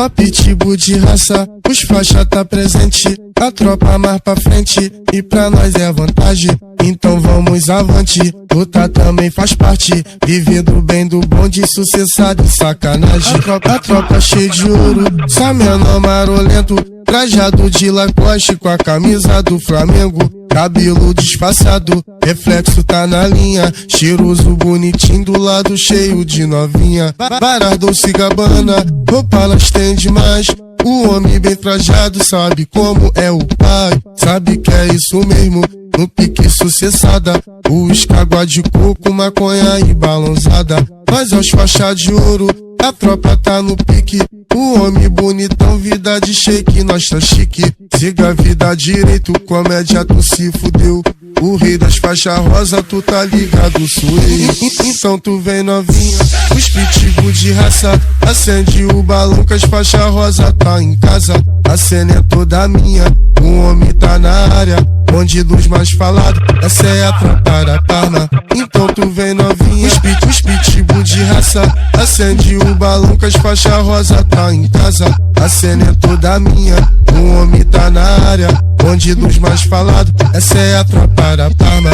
Só pitbull de raça, os faixa tá presente. A tropa mais pra frente e pra nós é vantagem. Então vamos avante, luta também faz parte. Vivendo bem do bonde, sucessado e sacanagem. A tropa cheia de ouro, só menor marolento. Trajado de Lacoste com a camisa do Flamengo. Cabelo disfarçado, reflexo tá na linha. Cheiroso, bonitinho, do lado cheio de novinha. Varas Dolce Gabbana, roupa elas têm demais. O homem bem trajado sabe como é o pai. Sabe que é isso mesmo, no pique sucessada. Os água de coco, maconha e balãozada. Mas aos faixa de ouro, a tropa tá no pique. O homem bonitão, vida de shake, nós tá chique. Siga a vida direito, comédia tu se fudeu. O rei das faixas rosa, tu tá ligado, sou eu. Então tu vem novinha, os pitbull de raça. Acende o balão que as faixas rosa tá em casa. A cena é toda minha, o homem tá na área. Bonde dos mais falados, essa é a tropa da Parma. Então tu vem novinha, os pitbull de raça. Acende o balão que as faixas rosa tá em casa. A cena é toda minha, o homem tá na área. Bonde dos mais falados, essa é a tropa da Parma.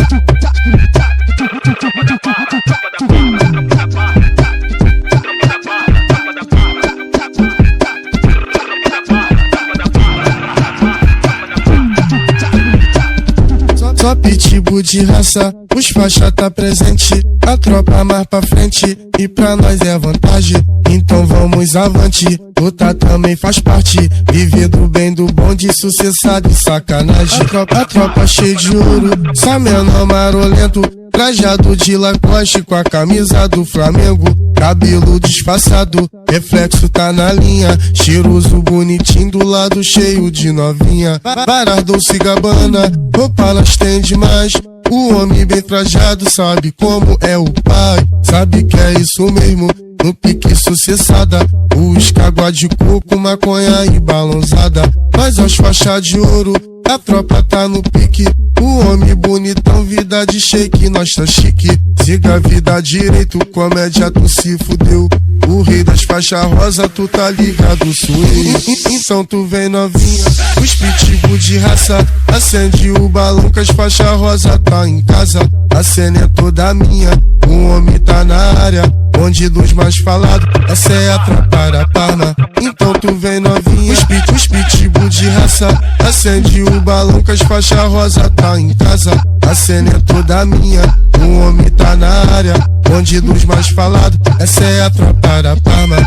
Só pitbull de raça, os faixa tá presente. A tropa mais pra frente e pra nós é vantagem. Então vamos avante, luta também faz parte. Vivendo bem do bonde, sucessado e sacanagem. A tropa cheia de ouro, só menor marolento. Trajado de Lacoste com a camisa do Flamengo. Cabelo disfarçado, reflexo tá na linha. Cheiroso, bonitinho, do lado cheio de novinha. Varas Dolce Gabbana, roupa elas têm demais. O homem bem trajado sabe como é o pai. Sabe que é isso mesmo, no pique sucessada. Os água de coco, maconha e balãozada. Mas aos faixa de ouro, a tropa tá no pique. O homem bonitão, vida de shake, nós tá chique. Siga a vida direito, comédia tu se fudeu. O rei das faixas rosa, tu tá ligado, sou eu. Então tu vem novinha, os pitbull de raça. Acende o balão que as faixas rosa tá em casa. A cena é toda minha, o homem tá na área. Bonde dos mais falados, essa é a tropa da Parma. Então tu vem novinha, os pitbull de raça. Acende o balão que as faixas rosa tá em casa. A cena é toda minha, o homem tá na área. Bonde dos mais falados, essa é a tropa da Parma.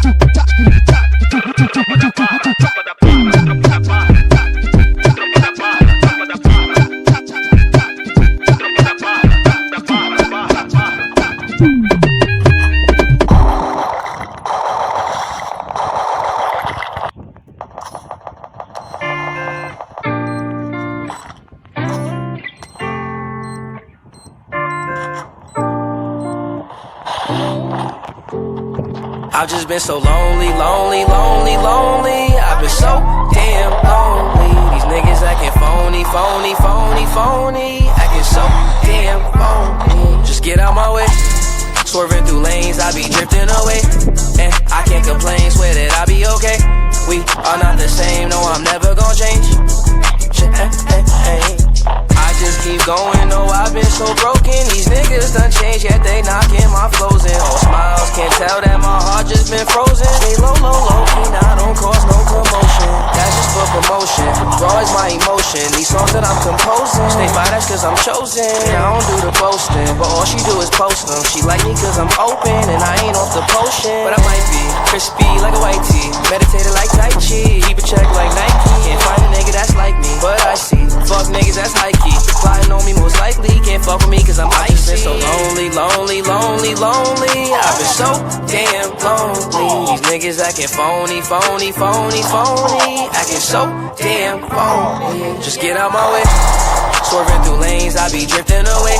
I've just been so lonely, lonely, lonely, lonely. I've been so damn lonely. These niggas acting phony, phony, phony, phony. Acting so damn phony. Just get out my way. Swerving through lanes, I be drifting away. And I can't complain, swear that I be okay. We are not the same, no, I'm never gonna change. I just keep going, no, I've been so broken. These niggas done changed, yet they knocking my flows in. All smiles, can't tell that my heart just been frozen. Stay low, low, low key, now don't cause no commotion. That's just for promotion, raw is my emotion. These songs that I'm composing, stay by, that's cause I'm chosen. I don't do the boasting, but all she do is post them. She like me cause I'm open, and I ain't off the potion. But I might be crispy like a white tee, meditated like Tai Chi, keep a check like Nike. Can't find a nigga that's like me, but I see fuck niggas that's high key. Plotting on me most likely, can't fuck with me cause I'm icy. I've been so lonely, lonely, lonely, lonely. I've been so damn lonely. These niggas acting phony, phony, phony, phony. Acting so damn phony. Just get out my way. Swerving through lanes, I be drifting away.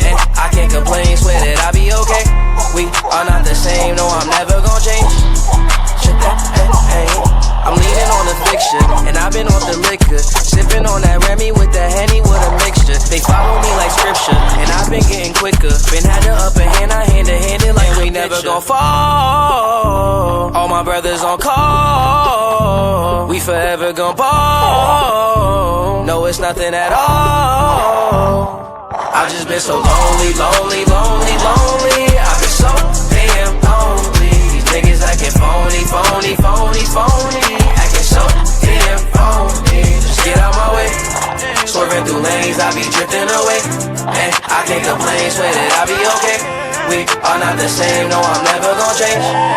And I can't complain, swear that I be okay. We are not the same, no, I'm never gonna change. I'm leaning on the fiction, and I've been off the liquor. Sipping on that Remy with the Henny with a mixture. They follow me like scripture, and I've been getting quicker. Been had the upper hand, I hand-to-hand it like we never gon' fall. All my brothers on call. We forever gon' ball. No, it's nothing at all. I've just been so lonely, lonely, lonely, lonely. I've been so damn lonely. These niggas acting phony, phony, phony, phony. Acting so damn phony. Just get out my way. Swerving through lanes, I be drifting away. And I can't complain, swear that I be okay. We are not the same, no, I'm never gon' change.